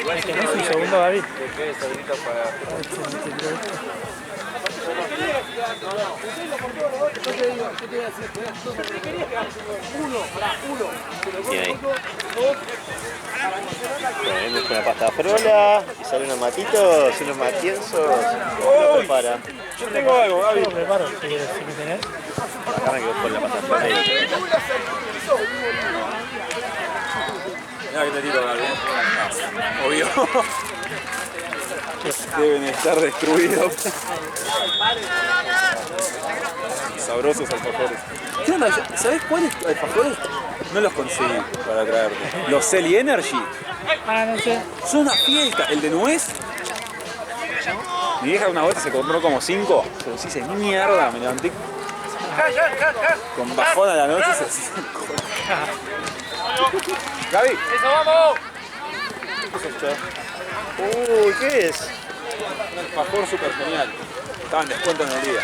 ¿Tenés un segundo, David? Bien ahí. Bueno, con la pasta frola y sale unos matitos, unos matienzos. Lo prepara. Yo tengo algo, Gaby. Yo lo preparo, si querés, si me tenés. Acá me quedo con la pasta frola ahí. Mira que te tiro, Gaby. Obvio. Deben estar destruidos. Sabrosos alfajores. ¿Qué onda? ¿Sabés cuáles alfajores? No los conseguí para traerte. Los Celi Energy. Ah, no sé. Son una fiesta. El de nuez. Mi vieja una vuelta se compró como 5. Pero sí, se mierda. Me levanté con bajón a la noche. Gaby. ¡Eso, vamos! ¿Qué es esto? Uy, ¿qué es? Un alfajor súper genial. Estaba en descuento en el día.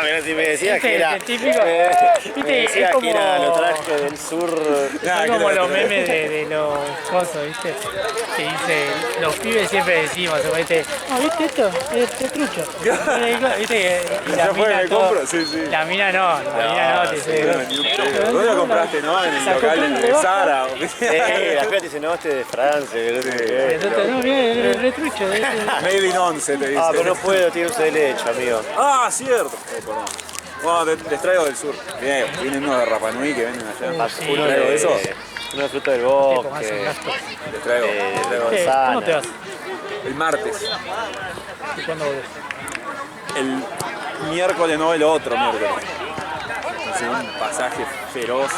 Pero si me decías que era. El típico. Me Viste, decías es como. que era lo traje del sur. Son como los memes de los cosos, ¿viste? Que dice, los pibes siempre decimos, ¿viste? No, ¿viste esto? Es trucho. ¿Viste? Y la Ya fue, mina me todo- compro, sí, sí. La mina no, te dice. ¿Dónde lo compraste, no? En el local de Sara. La gente dice, no, este es de Francia. Entonces, no, mira, es re trucho. Made in 11 te dice. Ah, pero no puedo, tiene un de leche, amigo. Ah, cierto. Perdón. Bueno, les traigo del sur. Bien, vienen unos de Rapa Nui que venden allá. Sí. Uno ¿Traigo de esos? Uno de fruto del Te pongas un bosque. gasto. Les traigo. De ¿Cómo te manzana. vas? El martes. ¿Y cuándo volvés? El miércoles, no el otro miércoles. Hice un pasaje feroz.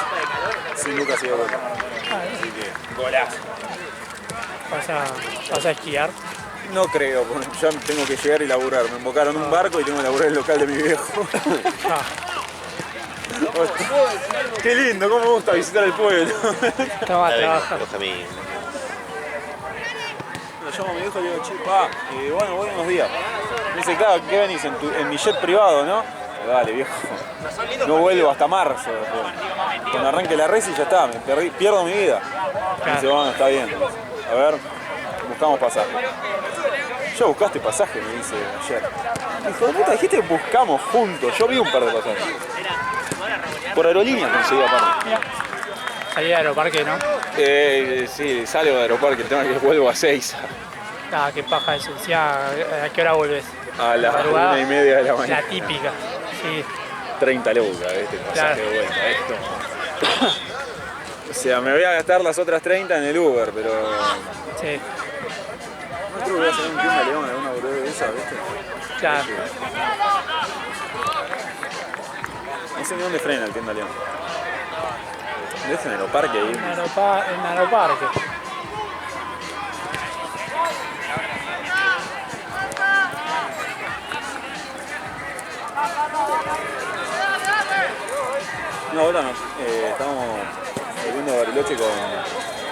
Sin Lucas y de vuelta. Así que, golazo. ¿Vas a esquiar? No creo, porque ya tengo que llegar y laburar. Me invocaron un barco y tengo que laburar el local de mi viejo. Ah, Qué lindo, cómo me gusta visitar el pueblo. trabaja. Los caminos. Lo llamo a mi viejo y le digo, che, pa, bueno, voy unos días. Me dice, claro, ¿qué venís? En mi jet privado, ¿no? Dale, viejo. No vuelvo hasta marzo después. Cuando arranque la res y ya está, pierdo mi vida. Me dice, bueno, está bien. A ver, buscamos pasaje. Ya buscaste pasaje, me dice ayer. Hijo de puta, dijiste que buscamos juntos. Yo vi un par de pasajes. Por aerolínea conseguí aparte. Mira, salí de Aeroparque, ¿no? Sí, salgo de aeropuerto, el tema es que vuelvo a 6. Ah, qué paja eso. Decía, ¿a qué hora volvés? A las Madrugada. 1:30 de la mañana. La típica, sí. 30 lucas, este pasaje Claro. de vuelta. Esto. O sea, me voy a gastar las otras 30 en el Uber, pero. Sí, No creo que voy a salir un tienda León, alguna boludez de esa, ¿viste? claro. No sé ni dónde frena el tienda León. ¿Ves en Aeroparque ahí? En Aeroparque. No, ahora no. Estamos volviendo a Bariloche con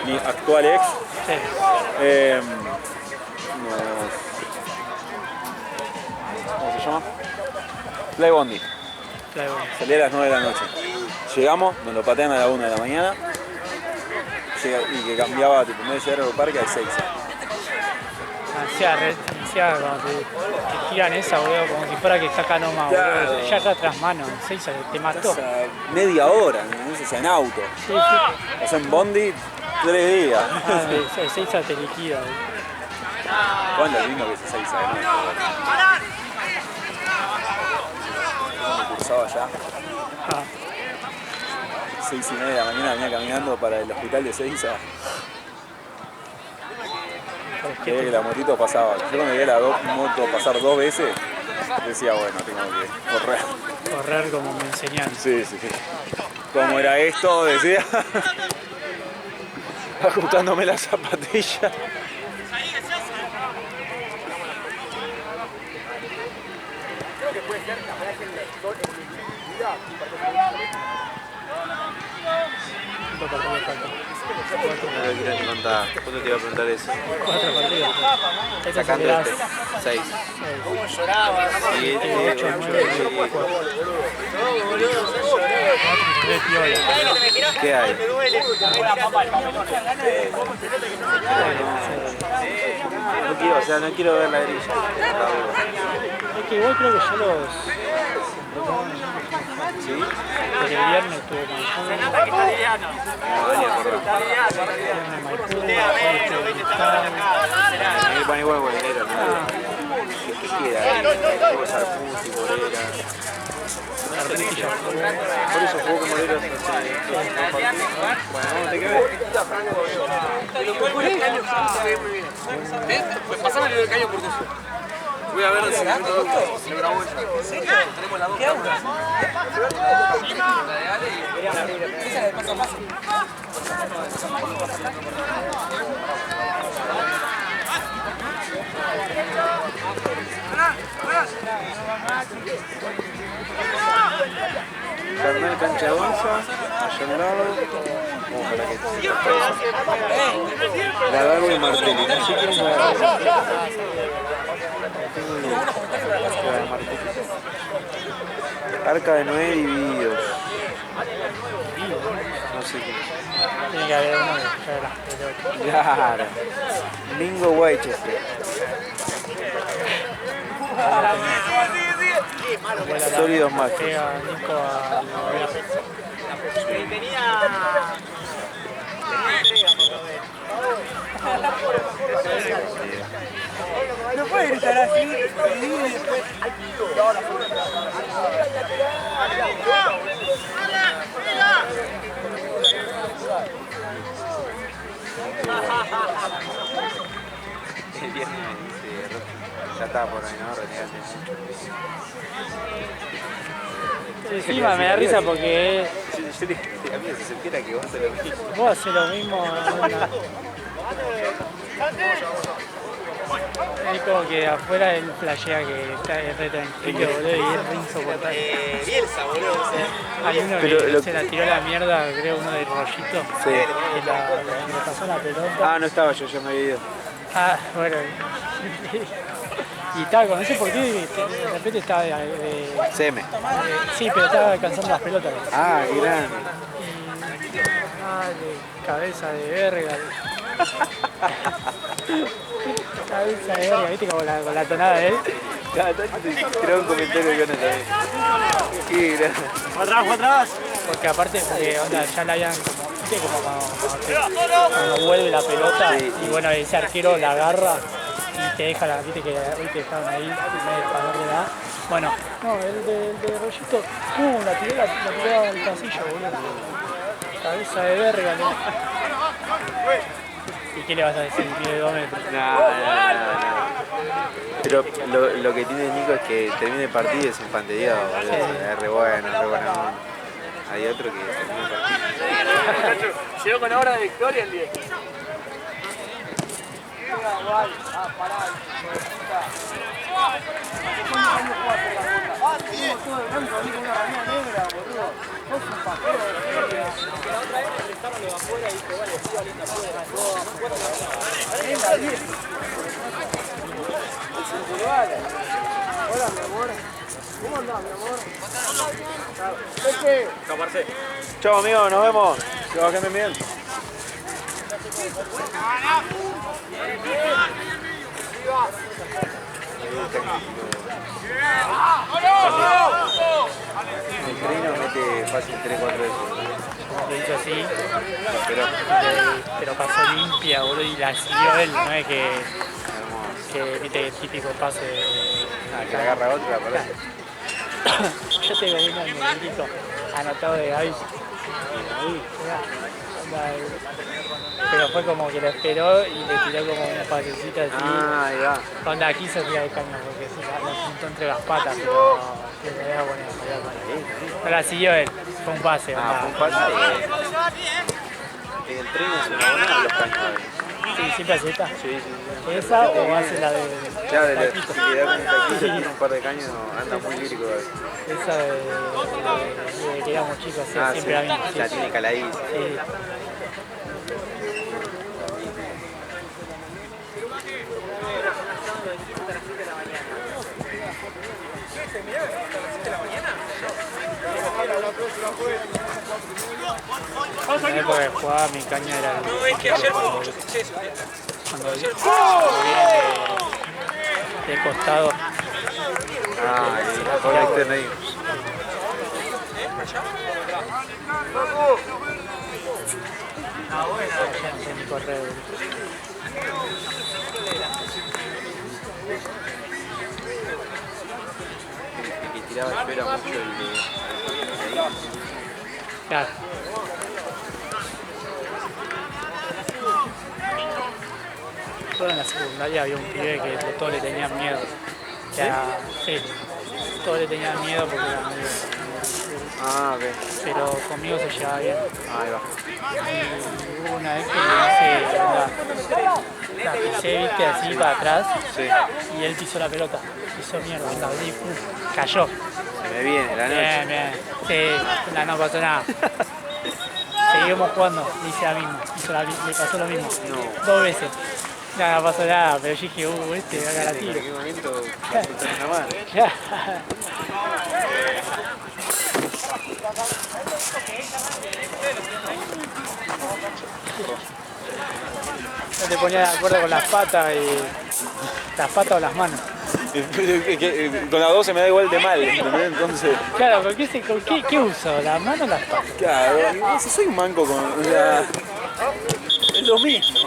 mi actual ex. Sí. ¿Cómo se llama? Play Bondi. Claro. Salí a las 9 de la noche. Llegamos, nos lo patean a la 1 de la mañana. Y que cambiaba, tipo, en vez de llegar al parque al 6. Decía cuando te tiran esa, boludo, como si fuera que está acá nomás, Claro. boludo. Ya está tras mano, el 6 te mató. Estás a media hora, ¿no? O sea, en auto. Sí, sí. O sea, en Bondi, 3 días. Ah, el 6 te liquida, boludo. ¿Cuánto lindo que es esa Isa? Me cursaba allá. Ah, 6:30 de la mañana venía caminando para el hospital de Seiza. Veía que la motito pasaba. Yo cuando veía la moto pasar 2 veces, decía, bueno, tengo que correr. correr como me enseñaron. Sí, sí, sí. ¿Cómo era esto? Decía. Ajustándome la zapatilla. ¿Cuántos partidos faltan? ¿Cuándo te iba a preguntar eso? 4 partidos. Esta Sacando será este. 6. 8, 9, 4. ¿Qué hay? quiero, o sea, no quiero ver la grilla. Es que igual creo que ya los... ¿Sí? Porque el viernes tuvo Maipú. Ahí van igual con enero, ¿no? ¿Qué queda? Tuvo Sarpuz y Morera. Por eso jugó con Morera hace 2 partidos. Bueno, vamos a tener que ver. Pues pasame el caño por eso. Voy a ver el segundo. Se grabó eso. Tenemos las 2 cámaras. Esa es paso a paso. Carnal cancha de onza, allá al lado. Vamos para que la Darbo y Martelli, no sé quién es la Darbo. Arca de Noé divididos. No sé quién. Tiene que haber uno que trae las pelotas. Claro. Bingo Whitechester. Sólidos machos. Pega Nico a No puede gritar así. El viernes me dice, ya estaba por ahí, ¿no? Renegaste mucho. Encima me da risa porque Yo le dije, amigo, si supiera que vos haces lo mismo. vos haces lo mismo. Es como que afuera él flashea que está re tranquilo, boludo, y es re insoportable. Bielsa, boludo. Hay uno Pero que lo- se la tiró la mierda, creo, uno del rollito. Sí. Y le pasó la pelota. Ah, no estaba yo, ya me había ido. Ah, bueno. Y estaba con, no sé por qué, de repente estaba Seme. sí, pero estaba alcanzando las pelotas. Ah, qué grande. Dale, cabeza de verga. Cabeza de verga, viste como con la tonada de él. Cada tanto te tiraba un comentario que no sabía. Qué grande. Atrás. Porque aparte, porque onda, ya la habían como, viste como cuando vuelve la pelota Sí. y bueno, ese arquero la agarra y te deja la, viste que hoy te dejaron ahí, para darle la. Bueno, no, el de Rollito, la tiró al pasillo, boludo. Cabeza de verga, ¿no? ¿Y qué le vas a decir? Mide 2 metros. No. Pero lo que tiene Nico es que termina el partido y es infantería, boludo. Sí. Es re bueno, re buena onda. Hay otro que termina el partido. Llegó con la hora de victoria el 10. Hola, mi amor. ¿Cómo andás, mi amor? Caparse. Chao, amigo, nos vemos. Que bajen bien. El Trino mete fácil 3-4 veces. Lo hizo así, Pero pero pasó limpia, boludo, y la siguió él, no es que hermoso. viste el típico pase de... Que la agarra otra, ¿verdad? Yo te viendo el negrito anotado de Gaby. Pero fue como que lo esperó y le tiró como una pasecita así. Ah, ahí va. Onda quiso tirar de caño porque se la juntó entre las patas, pero se le había poner. No la siguió él, fue un pase. Ah, onda. fue un pase. El Trino es una buena de los caños. Sí, siempre hace esta. Sí, sí, sí. ¿Esa o hace la de Claro, taquito? si le da con el taquito, tira un par de caños, anda muy lírico. Esa de que éramos chicos, sí, Ah, siempre la sí, misma. Sí, la sí. tiene caladísima. Sí. Vamos la época que jugaba mi caña era el... Cuando viene de costado. Ah, y la conecten ahí. En mi correo. Que tiraba yo era mucho el de... Claro. Solo en la secundaria había un pibe que todos le tenían miedo. Sí, todos le tenían miedo porque era medio... Ah, ok. Pero conmigo se llevaba bien. Ahí va. Y hubo una vez que la pisé, viste, así para atrás. Sí. Y él pisó la pelota. Pisó mierda, onda, y cayó. Se me viene la noche. Bien, bien. Sí, no pasó nada. Seguimos jugando, dice la misma. Le pasó lo mismo. No. 2 veces. No pasó nada, pero yo dije, este va a ganar ¿En tiro. qué momento la puta en la mano? No te ponías de acuerdo con las patas o las manos. Con las dos se me da igual de mal, ¿entendés? Entonces, Claro, ¿con qué uso? ¿Las manos o las patas? claro, no sé, soy un manco con la... Es lo mismo.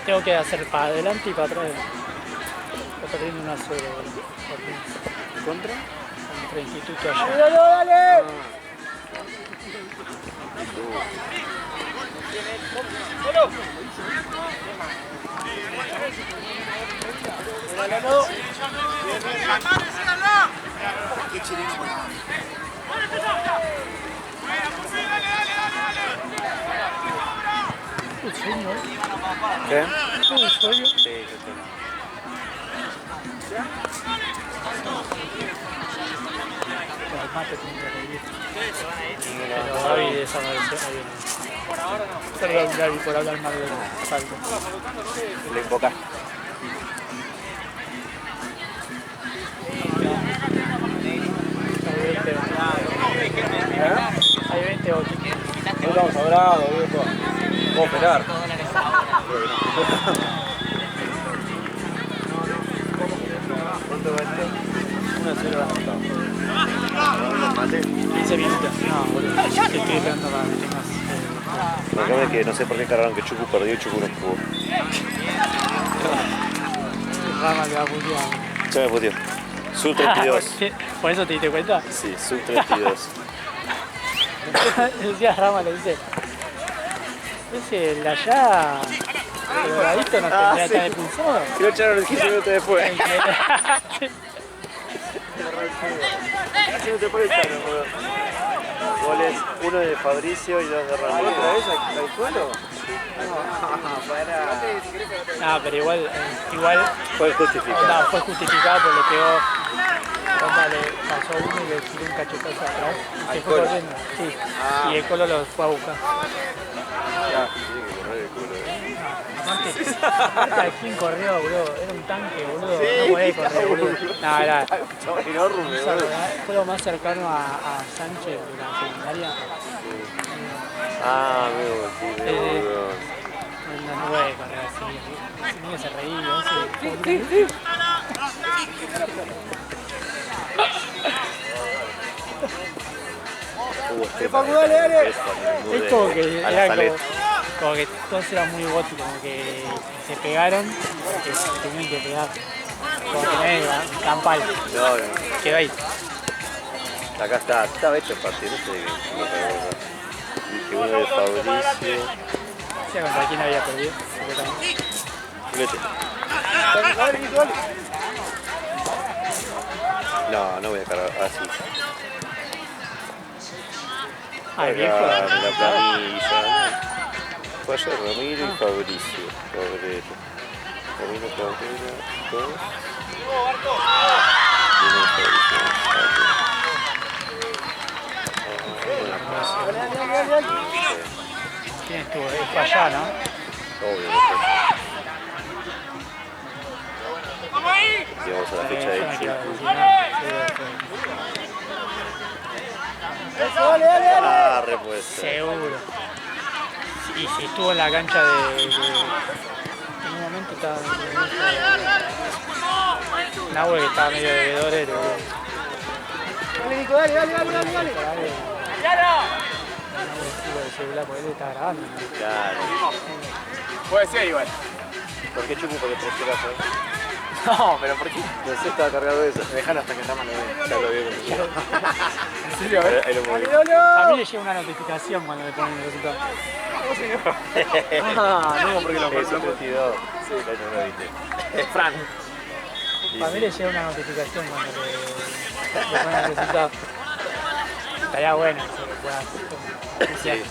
Tengo que hacer para adelante y para atrás. Está perdiendo 1-0. ¿Contra? Contra el Instituto allá. ¿El sueño? ¿Qué? ¿El sueño? Sí, yo tengo. El mate tiene que revivir. Pero Gaby desapareció. Perdón, Gaby, por hablar mal del salto. Le invocaste. Hay 20 o 15. No estamos sobrados, viejo. Puedo esperar. ¿Cuánto va esto? 1-0 Mate. 15 minutos. No, boludo. Estoy esperando para que tengas. Acá es que no sé por qué cargaron que Chucu perdió y Chucu no jugó. Rama que va a putear. Ya me puteó. Sub 32. ¿Por eso te diste cuenta? Sí, sub 32. Decía Rama, le dice. Ese, el de allá. El doradito no tendría tan expulsado. Y lo echaron 15 minutos después. 15 minutos después lo echaron, boludo. Goles, 1 de Fabricio y 2 de Ramón. ¿Otra vez al suelo? No, pero igual Fue justificado. no, fue justificado porque le pegó. Onda, le pasó uno y le tiró un cachetazo atrás y se fue corriendo. Sí. Y el Colo lo fue a buscar. Ya. Aparte, ¿a quién corrió, boludo? Era un tanque, boludo. No podés correr, boludo. No, era. Enorme, boludo. Fue lo más cercano a Sánchez de la secundaria. Ah, amigo, sí, boludo. No puede correr así. Ese niño se reía, ese. Es como que era como. como que todos eran muy góticos, como que se pegaron, que se tenían que pegar. Como que no era campal, No, no. quedó ahí. Acá estaba hecho el partido, no sé de qué. Que uno de Fabricio. O sea, contra quién había perdido. Leche. No, no voy a cargar así. Ah, el viejo. La planilla. Fue ayer Ramiro y Fabricio. Ramiro Cabrera, 2. ¿Quién estuvo? Fue allá, ¿no? Obvio, no sé. Y vamos a la fecha de Yo me éxito. Ah, re puede ser. Seguro. Y si estuvo en la cancha de en un momento estaba Nahue que estaba medio de bebedorero. Dale, Nico, dale. El celular porque él está grabando. ¿No? Claro. Puede ser igual. ¿Por qué chupo? Porque presionas ahí. No, pero ¿por qué? No sé, estaba cargado eso. Déjalo hasta que Rama lo vea. Ya lo vi. ¿En serio, Ahí lo moví. A mí le llega una notificación cuando le ponen el resultado. Ah, no, porque lo Eso, pasó. 32. Sí, no lo viste. Fran. A mí le llega una notificación cuando le ponen el resultado. Estaría bueno que se lo pueda hacer. Sí.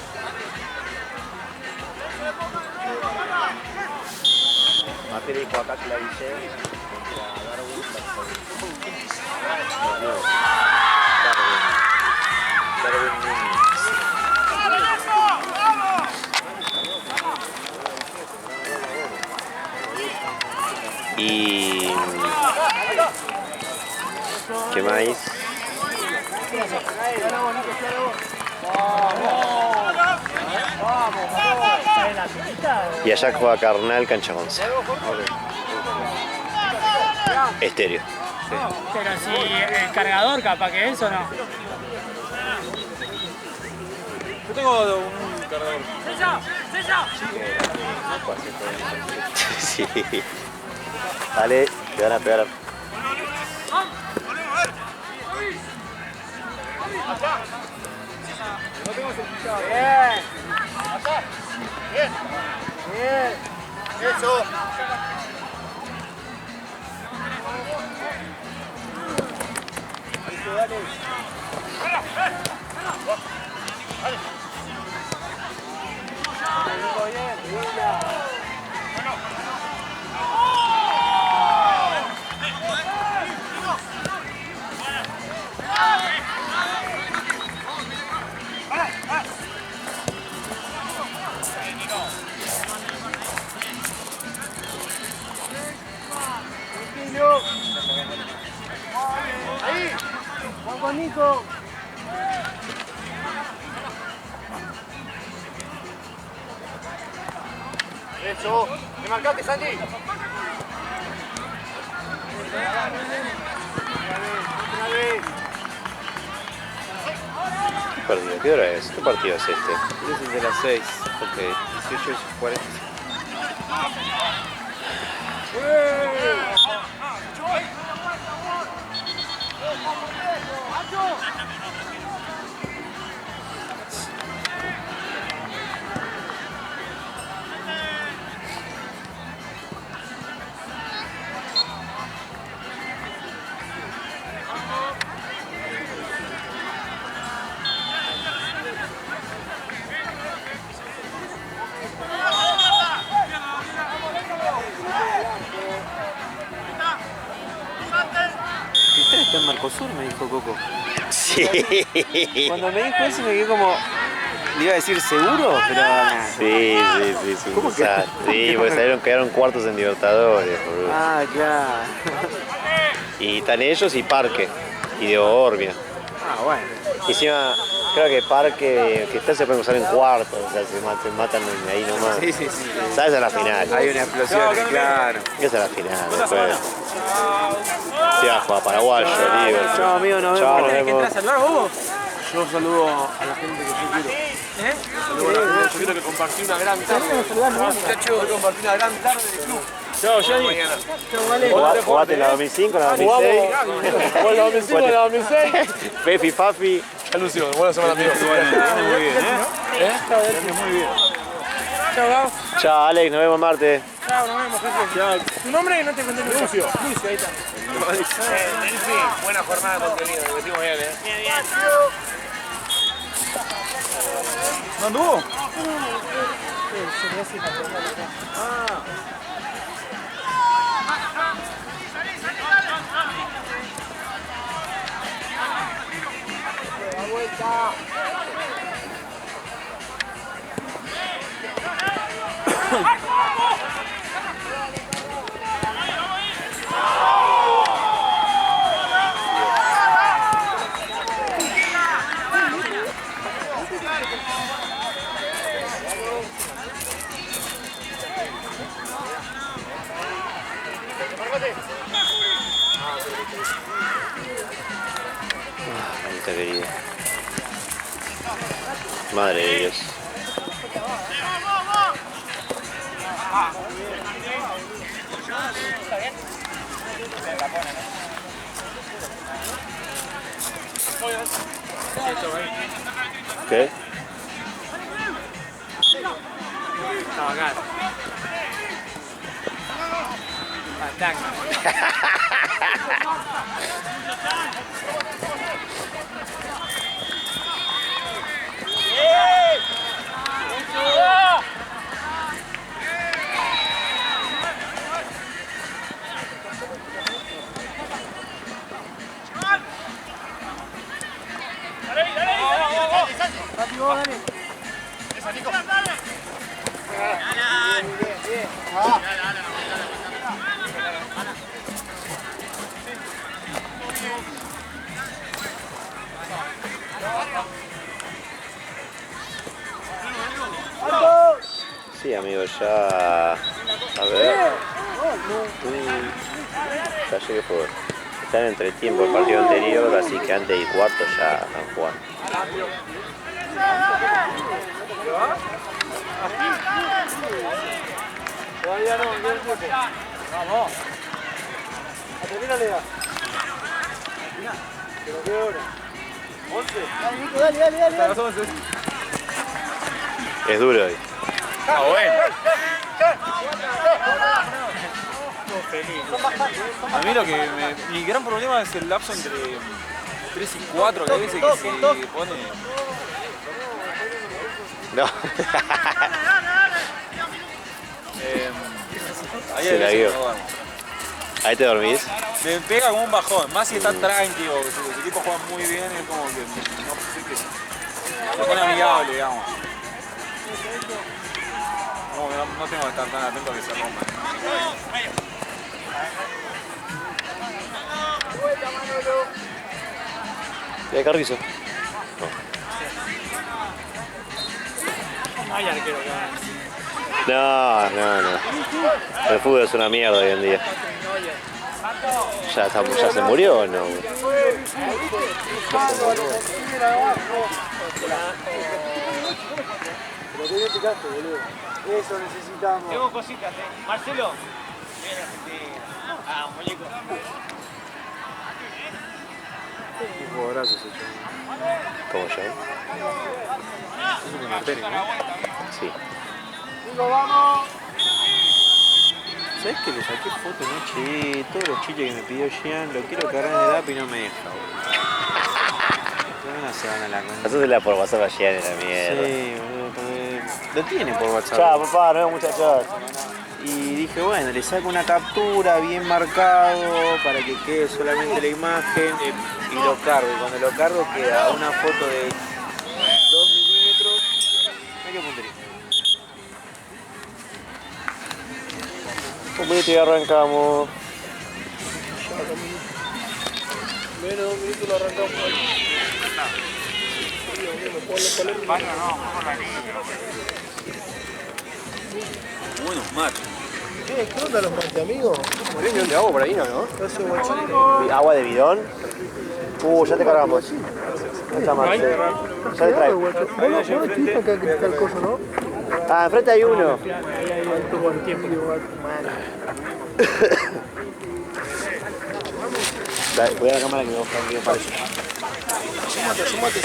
Mate dijo acá que la dice contra Darwin. Darwin Núñez. Y ¿qué más? ¿Sabes la pinita? Y allá juega Carnal Cancha 11. Estéreo. Pero si el cargador capaz que eso no. Yo tengo un cargador. Sí. Dale, te van a pegar. Ahí. Juan con Nico. Eso. ¿Me marcaste, Santi? ¿Qué partido? ¿Qué hora es? ¿Qué partido es este? Es el de las 6. Ok. 18:40. Cristal está en Mercosur, me dijo Coco. Sí. Cuando me dijo eso me quedé como... Le iba a decir seguro, pero... Sí. ¿Cómo que? Sí, porque quedaron cuartos en Libertadores, boludo. Ah, claro. Y están ellos y Parque. Y de Orbia. Ah, bueno. Y encima, creo que Parque, que está se pueden usar en cuartos, o sea, se matan ahí nomás. Sí. ¿Sabes? Esa es la final. Hay una explosión, claro. Esa es la final. Después. Sí, a jugar paraguayo, libre. Chao, amigo, nos Chao, vemos. nos vemos. ¿Entras al bar vos? Yo saludo a la gente que yo quiero. Saludo a la gente que yo quiero, que compartí una gran tarde. Muchachos, que compartí una gran tarde en el club. Chao, Jenny. ¿Jugaste en la 2005, en la 2006? O en la 2005, en la 2006. Pepi, Fafi. Ya Lucio, buena semana amigos. Muy bien, muy bien. Chao, Gao. Chao, Alex, nos vemos martes. Chao, nos vemos, jefe. ¿Tu nombre? No te conté nunca. Lucio. Lucio, ahí está. Buena jornada de contenido, lo metimos bien, ¿No anduvo? Se me hace la Mamita querida. Madre de Dios. ¿Qué? Está bacán. Ataca. Sí, amigo, ya. A ver. Ya llegué por. Están en entretiempo el partido anterior, así que antes del cuarto ya están jugando. Todavía no, ya el tiempo. Vamos. ¿A termina le da? ¿Pero qué hora? 11. Dale, Nico, dale. Es duro hoy. Ah, bueno. A mí lo que mi gran problema es el lapso entre 3 y 4, que a veces que se pone... No. Ahí Se la veces dio. que no duermo. Ahí te dormís. Me pega como un bajón, más si están tranquilos, si los equipos juegan muy bien, es como que no sé qué. Se pone amigable, digamos. Como que no tengo que estar tan atento a que se rompan. ¿De Carrizo? No hay arquero que gane. No. El fútbol es una mierda hoy en día. ¿Ya se murió o no? Pero que bien picaste, boludo. Eso necesitamos. Tengo cositas, Marcelo. Bien, Argentina. Ah, un muñeco. Un jugadorazo ese chaval. ¿Cómo yo? Eso que Martínez, ¿no? Sí. Nico, vamos. ¿Sabes que le saqué foto anoche? Todos los chiches que me pidió Jean, lo quiero cargar en el app y no me deja, boludo. Se van a la concha. Hacésela por WhatsApp a Gian en la mierda. Sí, boludo, porque lo tiene por WhatsApp. Chao, papá, nos vemos, muchachos. Y dije, bueno, le saco una captura bien marcado para que quede solamente la imagen y lo cargo. Y cuando lo cargo queda una foto de 2 milímetros. Mira qué puntería. Un minuto y arrancamos. Menos de un minuto lo arrancamos. Buenos mates. ¿Qué onda los mates, amigos? ¿Tenés de agua por ahí, no? Gracias, guachito. ¿Agua de bidón? Ya te cargamos. está Marce. Ya le traigo. Ah, enfrente hay uno. Ahí tuvo el tiempo. Dale, voy a la cámara que me busca un video para eso. Sumate.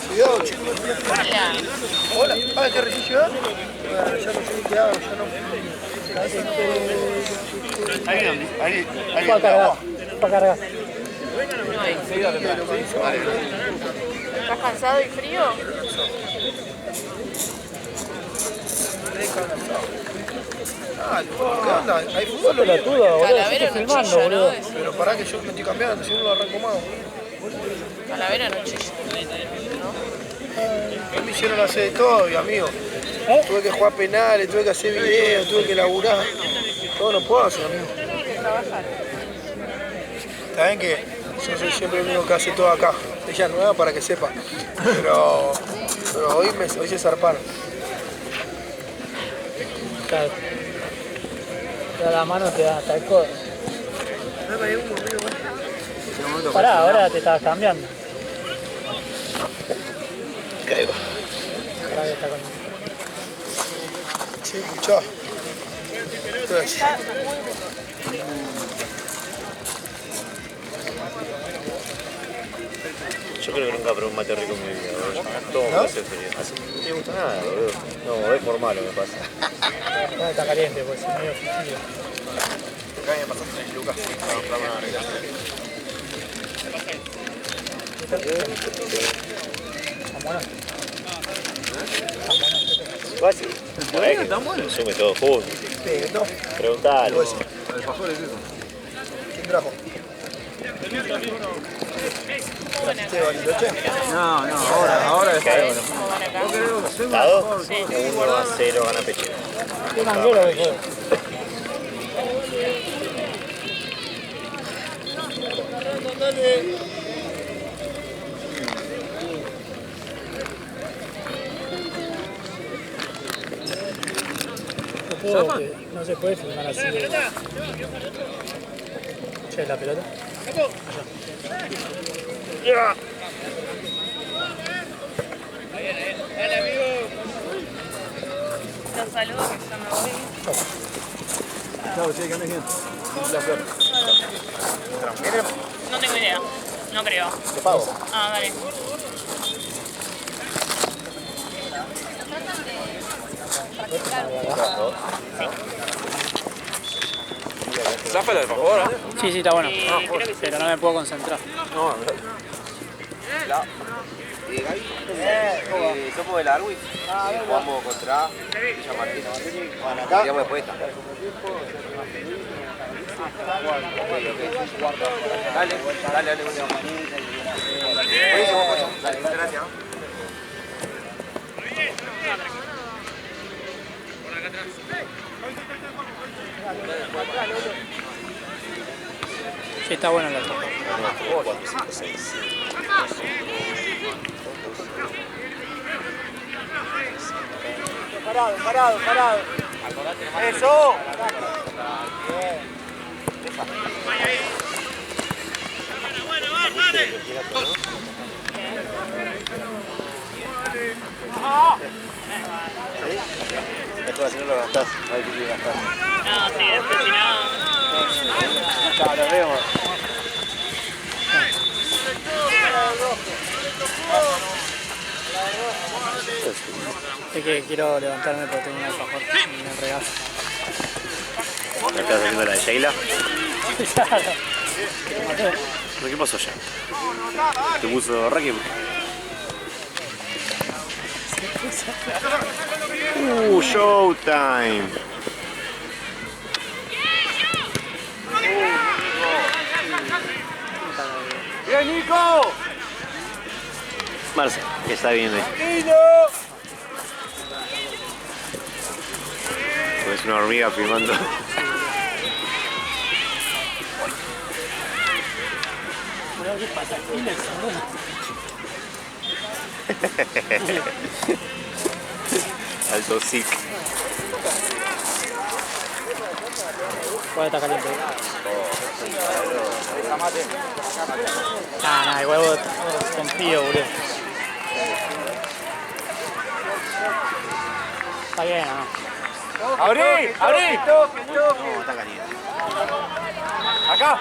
Cuidado, chicos. Hola. Ah, ¿qué recién llegó? Ya no sé qué hago, ya no. Ahí. Para cargar. ¿Estás cansado y frío? ¿Qué onda? ¿Hay fútbol? Pelotudo, boludo. Calavera Estoy no filmando, chilla, boludo. ¿no? Pero pará que yo me estoy cambiando, si no lo arranco más. Calavera no chilla. Me hicieron hacer de todo, mi amigo. Tuve que jugar penales, tuve que hacer videos, tuve que laburar. Todo no puedo hacer, amigo. Está bien que yo soy siempre el único que hace todo acá. Ella es nueva para que sepa. Pero hoy se zarparon. Claro. Te da la mano, te da hasta el codo. Pará, ahora te estabas cambiando. Caigo. Pará que está con... Sí, escuchá. Entonces, Yo creo que nunca probé un mate rico en mi vida, boludo. Todo me hace frío. Así no me gusta nada, boludo. No, es formal lo que pasa. No, está caliente, pues es medio frío. acá me pasaste 3 lucas. Vámonos. Fácil. Consume todo junto. Preguntale. ¿Quién trajo? Ahora es ahora. ¿Dado? 1-0 gana Pechero. Qué manguero que fue. No se puede filmar así. Che, la pelota. Los saludos que ya me voy. Chao, sí, que andes bien. Un placer. No tengo idea. No creo. Te pago. Ah, dale. Záfala, por favor. Sí, sí, está bueno. creo que sí. Pero no me puedo concentrar. Somos del Arwin. Jugamos contra Villa Martín. Digamos después esta. Dale. Buenísimo, Pocho. Dale, muchas gracias. Sí, está bueno el otro. Parado. ¡Eso! Después si no lo gastás, hay que gastar. No, sí, después si no. Chao, nos vemos. Es que quiero levantarme porque tengo un alfajor y me regazo. ¿Me estás haciendo la de Sheila? Claro. ¿Qué pasó ya? ¿Te puso Rakim? Showtime. ¡Bien, Nico! Marce, que está viendo ahí. Es una hormiga filmando. ¿Qué pasa? Alto sick. Puede estar caliente. Ah, Nah, igual vos confío, boludo. Está bien, ¿no? ¡Abrí! ¡Abrí! No, está caliente. ¡Acá!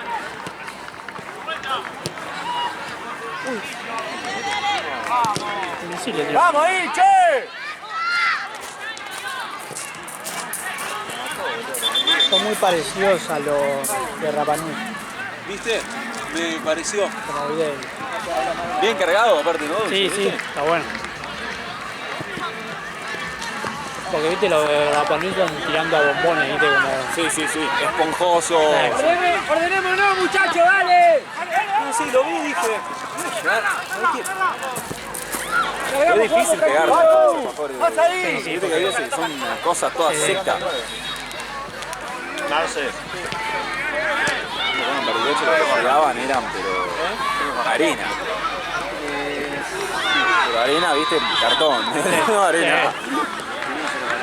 Sí, le dio. ¡Vamos ahí, che! Son muy parecidos a los de Rapa Nui, ¿Viste? Me pareció como video. bien cargado, aparte, ¿no? Sí, sí, está bueno. Porque viste los de Rapa Nui están tirando a bombones, viste como. Sí, sí, sí. Esponjoso. ¡Ordenémonos, muchachos, dale! No, sí, lo vi y dije. Es difícil pegar. ¡Vas ahí! Viste que a veces son cosas todas secas. Marce. Bueno, en Bariloche lo que jugaban eran, pero arena. Pero arena, viste, cartón. No arena.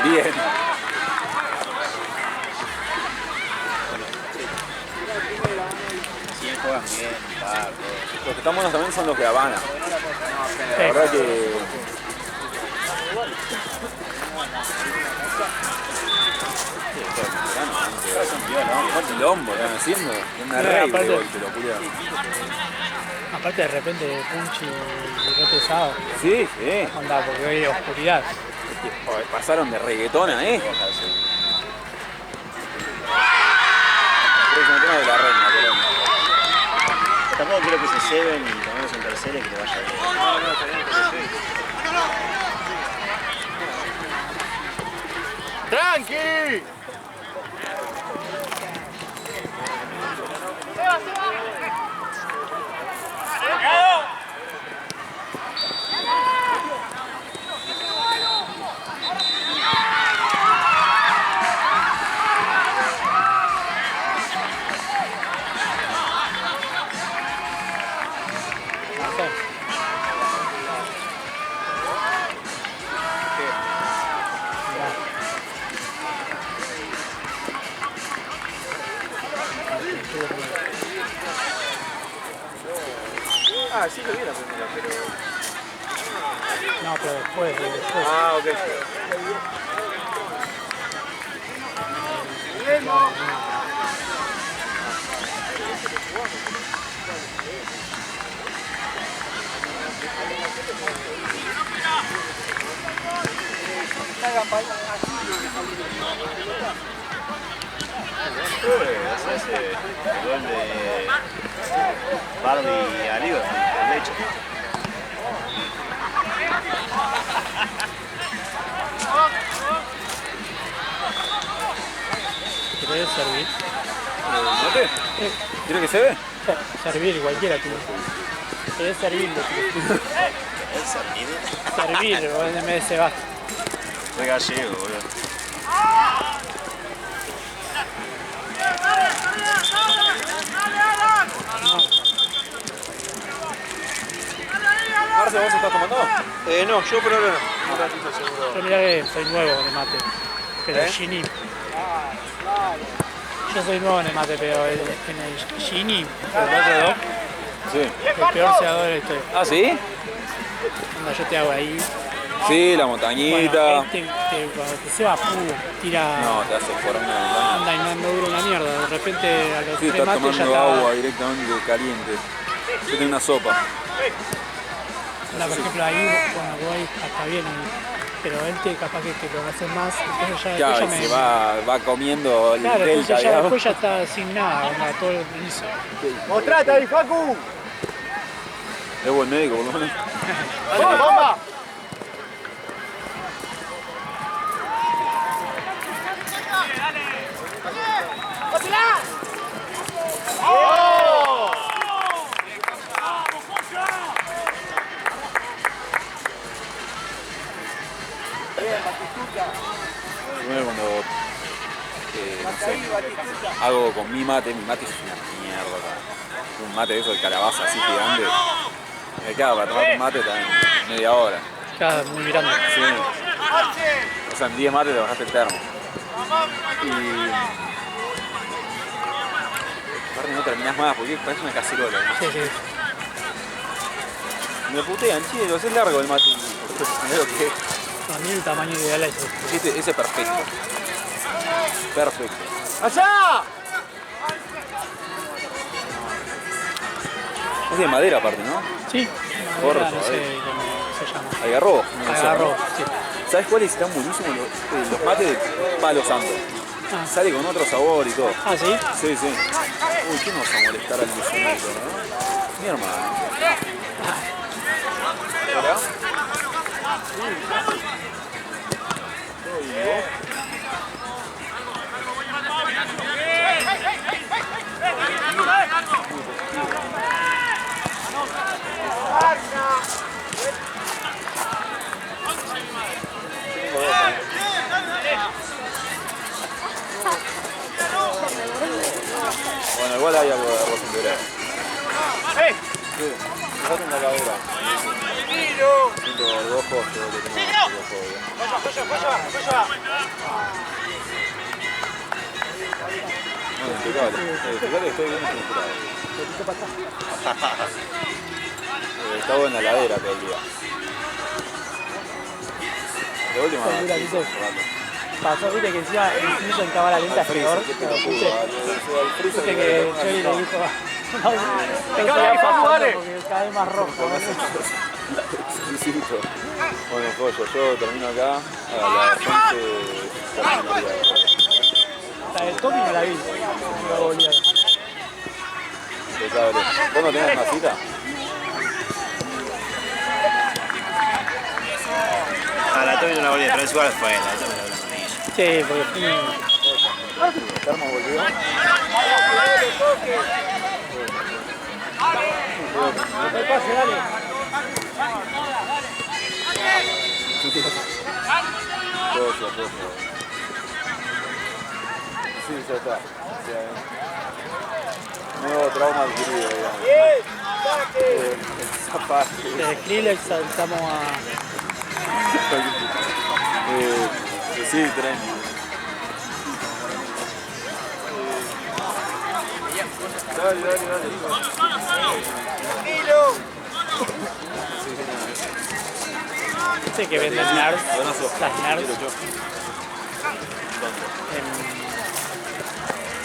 Bien. Sí, juegan bien, Paco. Los que están buenos también son los de Habana. La verdad que. ¿Cuánto quilombo están haciendo? Una rey de golpe, lo culiado. Aparte de repente Punchi y re pesado. Sí, sí. Anda, porque hoy hay oscuridad. Joder, pasaron de reggaetón a esto. Creo que me tema de la reina, Colombia. Tampoco quiero que se ceben y tomemos en tercera y que le vaya bien. ¡Tranqui! Ah, sí lo vi la primera, pero... No, pero después. Ah, ok. Ese gol de Bardi a Liverpool, de hecho. ¿Querés servir? ¿Mate? ¿Quiere que se ve? Servir, cualquiera, tío. ¿Querés servirlo, tío? ¿Es servido? Servir, vos en vez de se va. Soy gallego, boludo. Marce, ¿vos estás tomando? No, yo por ahora no. Un ratito seguro. Yo mirá que soy nuevo en el mate. Pero Gini. Yo soy nuevo en el mate, pero en el Gini, el otro dos, Sí. el peor cegador de la historia. ¿Ah, sí? Onda, yo te hago ahí. Sí, la Bueno, montañita. este, cuando te ceba, tira. No, te hace por una montaña. Anda y no dura una mierda. De repente a los Sí, 3 estás mates ya tomando está. agua directamente caliente. Yo tengo una sopa. Onda, por ejemplo, ahí, bueno, voy hasta bien. Pero él te capaz que te lo hace más. Entonces ya, Claro, después y ya se va comiendo el Claro, delta, entonces ya digamos. después ya está sin nada, onda, todo el inicio. ¡Mostrate ahí, Facu! Es buen médico, por lo menos. ¡Bomba, bomba! Primero cuando no sé, hago con mi mate es una mierda. Acá. Un mate de eso de calabaza así gigante. Me queda para tomar un mate también media hora. Queda muy grande. Sí. O sea, en 10 mates te bajaste el termo. Y aparte no terminás más porque parece una cacerola. Sí, sí. Me putean, che, lo haces largo el mate. Primero que A mí el tamaño ideal es este. ese es perfecto. Perfecto. ¡Allá! Es de madera aparte, ¿no? Sí, Corto, no sé cómo se llama. Agarró. Agarró, sí. ¿Sabes cuáles están buenísimos? Los mates de palo santo. Ah. Sale con otro sabor y todo. Ah, ¿sí? Sí, sí. Uy, ¿qué nos va a molestar al Lucianito, no? Mi hermano. Hola. Bueno, igual hay algo de arroz integral. Sí, fíjate en la cadera. Siento gorgojo, yo le tengo gorgojo. Bueno, impecable. Fíjate que estoy bien estructurado. Está buena la heladera todo el día. De última, Pasó, viste que encima incluso en cámara lenta es peor. Viste que Chori le dijo, no, te cae pasando porque cada vez más rojo. Exquisito. Bueno, pollo, yo termino acá a las 11 terminaría. La del Tommy no la vi, no volví a ver. Impecable. ¿Vos no tenés una cita? A la Tommy no la volví, pero es igual fue la Tommy la volví. Sí, porque fui... ¿Termo volvió? El pase, dale. Pollo. Sí, ya está. Nuevo trauma adquirido, digamos. Esa parte. De Skrillex saltamos a... Sí, tren. Dale. Viste que venden nerds, las nerds,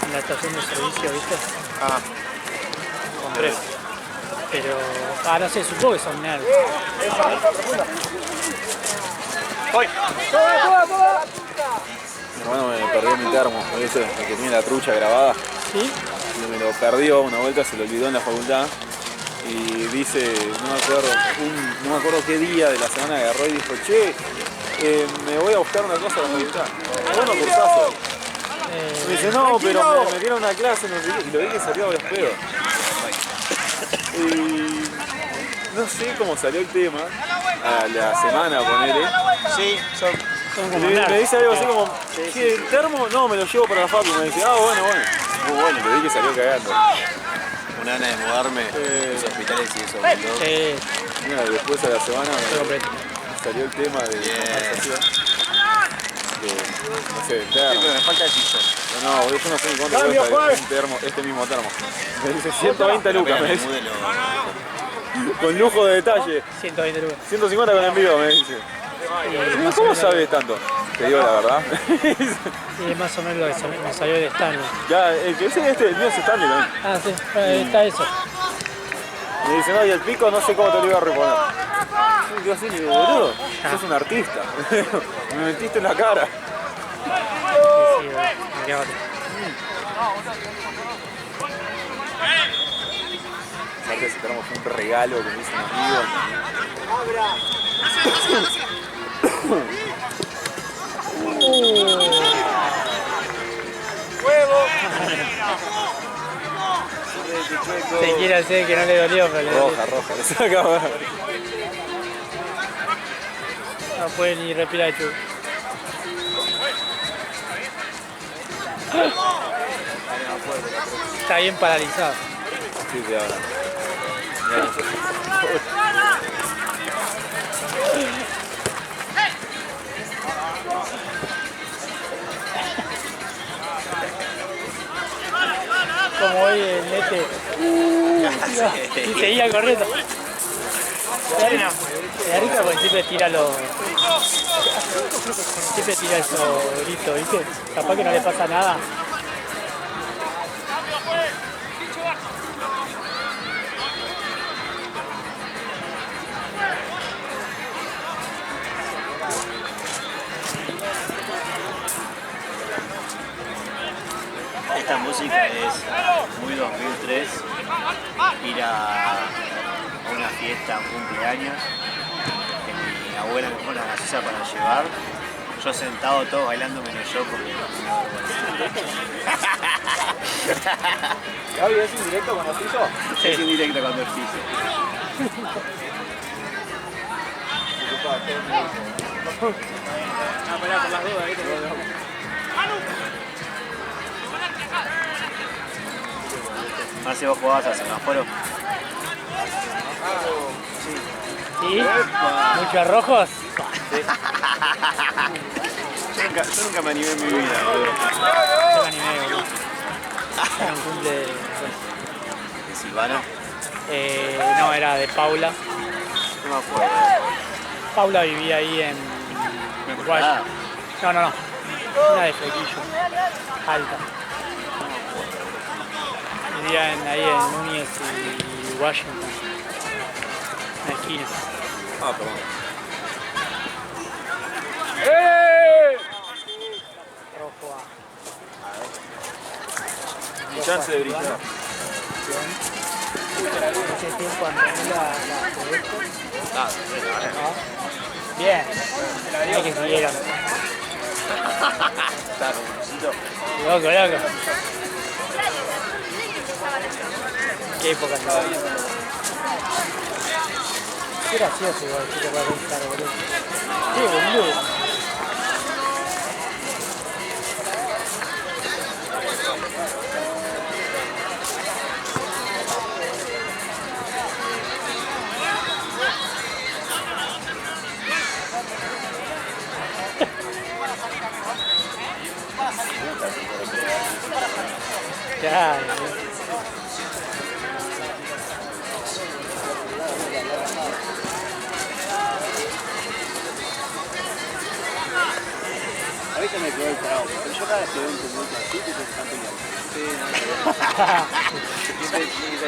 en la estación de servicio, ¿viste? Ah, Compré. Pero, no sé, supongo que son nerds. Mi hermano me perdió mi termo, ¿viste? El que tiene la trucha grabada. ¿Sí? Y me lo perdió una vuelta, se lo olvidó en la facultad. Y dice, no me acuerdo qué día de la semana agarró y dijo, che, me voy a buscar una cosa a la facultad. Bueno, cursazo. Me dice, no, pero me metieron una clase, no sé qué, y lo vi que salió a los pedos. Y no sé cómo salió el tema, a la semana, ponele. sí, Me dice algo así como, ¿qué, el termo? No, me lo llevo para la facu. Me dice, bueno. Muy bueno, le vi que salió cagando. una gana de mudarme, los hospitales y eso. Mira, después a la semana salió el tema de conversación. No sé, del termo. Sí, pero me falta el piso. No, yo no sé ni cuánto cuesta este mismo termo. Me dice 120 lucas, me dice. Con lujo de detalle. 120 lucas. 150 con envío, me dice. ¿Cómo sabes tanto? Te digo la verdad. Y es más o menos lo que me salió de Stanley. Ya, el que ese el mío es Stanley también. Ah, sí, está eso. Me dice, no, y el pico no sé cómo te lo iba a reponer. Y yo así, le digo, boludo, sos un artista. Me metiste en la cara. Sí, me quedaba. Aparte ese termo fue un regalo que me hizo un amigo. Se quiere hacer que no le dolió, pero le dolió. Roja, le sacaba. No puede ni respirar, Chu. Está bien paralizado. Sí, ahora. Como hoy el Nete. Y seguía corriendo. da risa porque siempre tira los... Siempre tira esos gritos, ¿viste? Capaz que no le pasa nada. Esta música es muy 2003, ir a una fiesta, un cumpleaños, que mi abuela me pone una gaseosa para llevar, yo sentado todo bailando menos yo porque ¿Gaby es indirecto con Ortizo? sí. Es indirecto cuando es piso. No, pará, por las dudas, ¿viste? Marce, ¿vos jugabas al semáforo? ¿Sí? ¿Muchos rojos? Yo nunca me animé en mi vida, boludo. Yo me animé, boludo. Era un cumple de... ¿De Silvana? No, era de Paula. No me acuerdo. Paula vivía ahí en Guay. Ah. No. Una de Flequillo. Alta. Vivía ahí en Núñez y Washington. En la esquina. Ah, perdón. Rojo A. Mi chance de brillar. Ese tiempo Antonella la Ah, bien. Mira que siguieron. está como un osito. Loco. Qué época estaba bien. Qué gracioso igual que te va a gustar, boludo. Qué boludo. Claro. A veces me quedó el trago, pero yo cada vez que veo un tumulto así, te están peleando.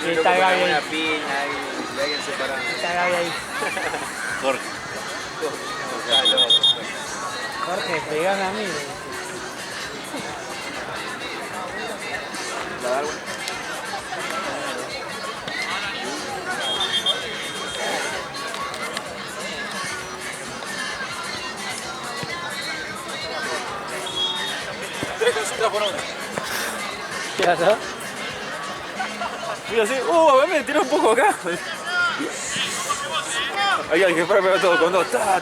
Sí, está Gaby ahí. Una piña y alguien separado. Está Gaby ahí. Jorge. Jorge, pegame a mí. ¿La Darwin? Tres consultas por hora. ¿Qué pasó? Mira así, me tiró un poco acá. Ahí alguien para pegar todo con dos. Ta.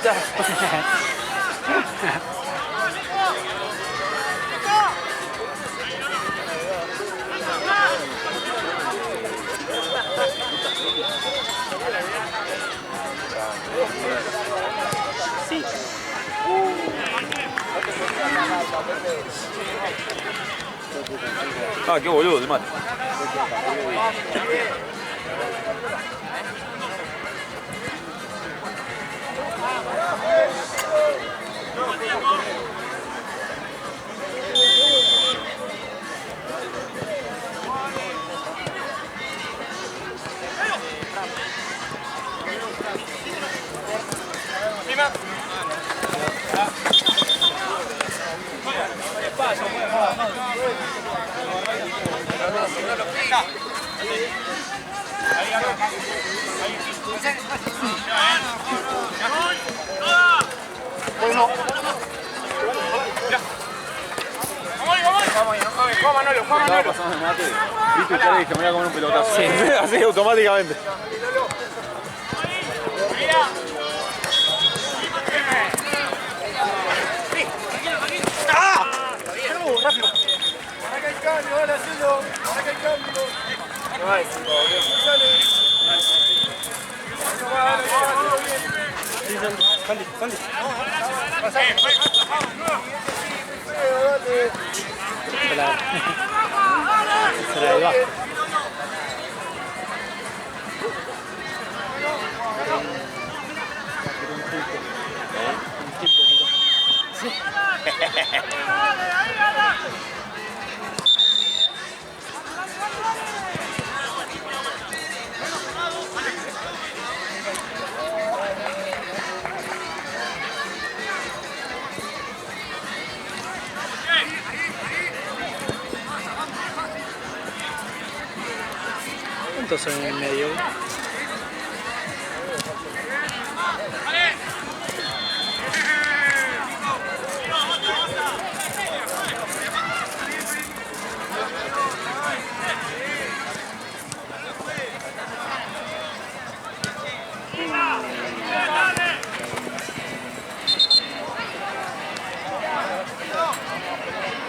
Sí. Ah, qué boludo, el mate. Estaba pasando el mate. Viste usted y dije, me voy a comer un pelotazo. Sí. Así automáticamente. Acá hay cambio, dale, hacelo. Acá hay cambio. No hay, Será de bajo. minutos en el medio.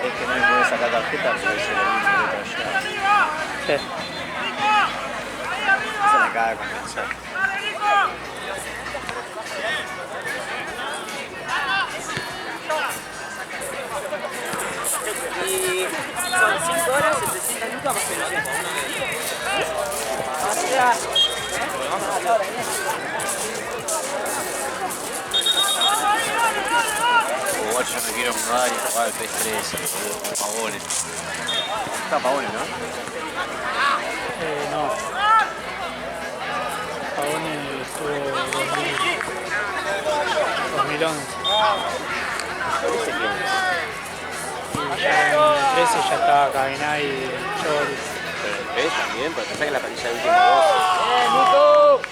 Es que no le puedes sacar tarjeta porque es el mismo de allá. Sí. Se la acaba de compensar. Y son 5 horas, 700 lucas más pensión. O sea, Igual yo me quiero mudar y jugar al PS3, por favor. Está Pavone, ¿no? No. Pavone estuvo 2011. ¿Ese quién es? Y ya en el 13 ya estaba Cabenay y Chori. Pero el 3 también, porque pensá que la planilla del último 12.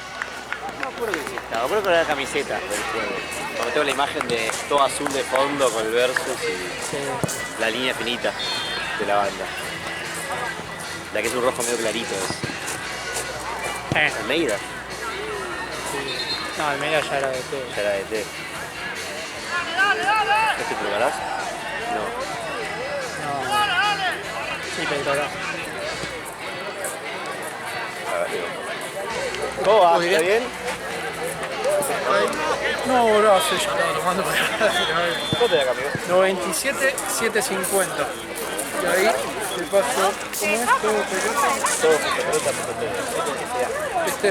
No me acuerdo que sí estaba, me acuerdo que era la camiseta del juego. Cuando tengo la imagen de todo azul de fondo con el versus y la línea finita de la banda. La que es un rojo medio clarito es. Almeida. Sí. No, Almeida ya era de T. Ya era de T. ¿Este probarás? No. No. Sí, Petrolás. ¿Cómo va? ¿Está bien? No, boludo, sí, yo estaba tomando para ¿Cómo te da cambio? 97, 750. Y ahí te paso. ¿Cómo es? Todo pelota. Todo junto, pelota, pelota. Este.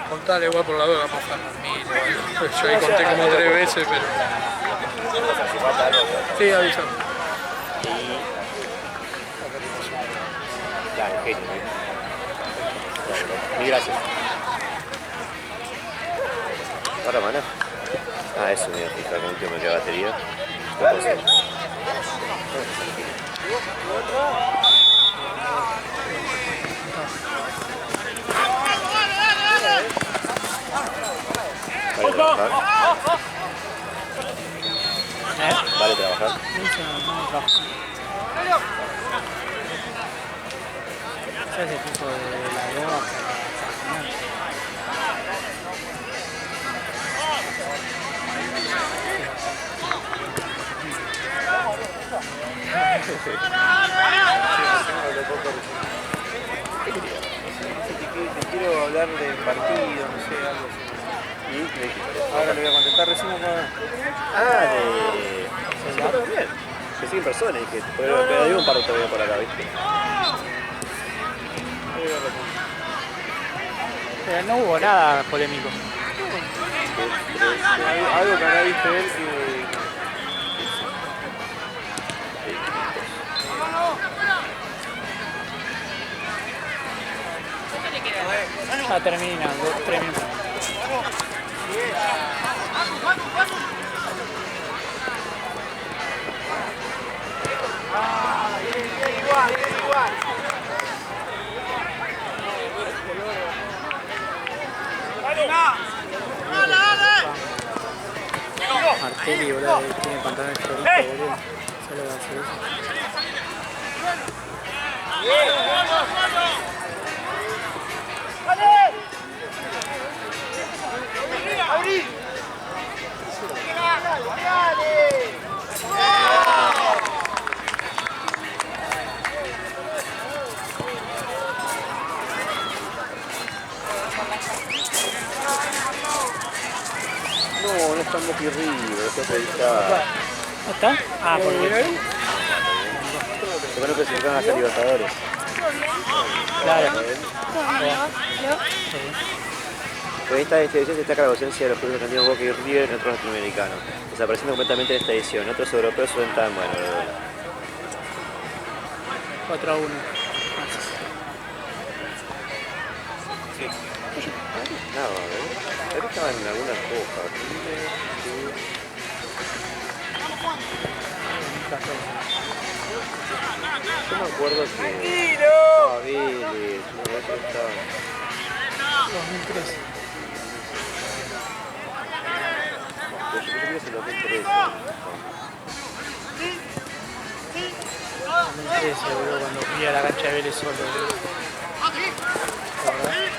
Contale igual por la duda, vamos a pasar 1000. Yo ahí conté como 3 veces, pero. Sí, avísame. Claro, genio. Mil gracias. ¿Para mano? Ah, eso me iba a fijar, con último me queda batería. Lo consigo. Vale trabajar. Vale trabajar. Ese tipo de la roja. Te quiero hablar del partido, no sé, algo así. ¿Y qué dijiste? Ahora le voy a contestar recién acá. Ah, de... Sí, también. Que sigue en persona y que... Pero digo un par todavía por acá, ¿viste? No hubo nada polémico. Algo que habrá visto él que... Ya terminan, 3 minutos. Martelli, boludo, tiene pantalones floritos, boludo. Solo va a hacer eso. No, no está Mocky River, está acreditado. ¿No está? Ah, porque... Se van a clasificar a hacer Libertadores. Claro. En esta edición se destaca la ausencia de los clubes argentinos Boca y River en otros latinoamericanos, desapareciendo completamente en esta edición. Otros europeos suelen tan bueno. 4-1. No, creo que estaban en algunas cosas. Yo me acuerdo que... ¡Tranquilo! Ah, Vélez, una vez estaba... 2013. Yo creo que es el 2013. 2013, boludo, cuando fui a la cancha de Vélez solo, boludo. La verdad.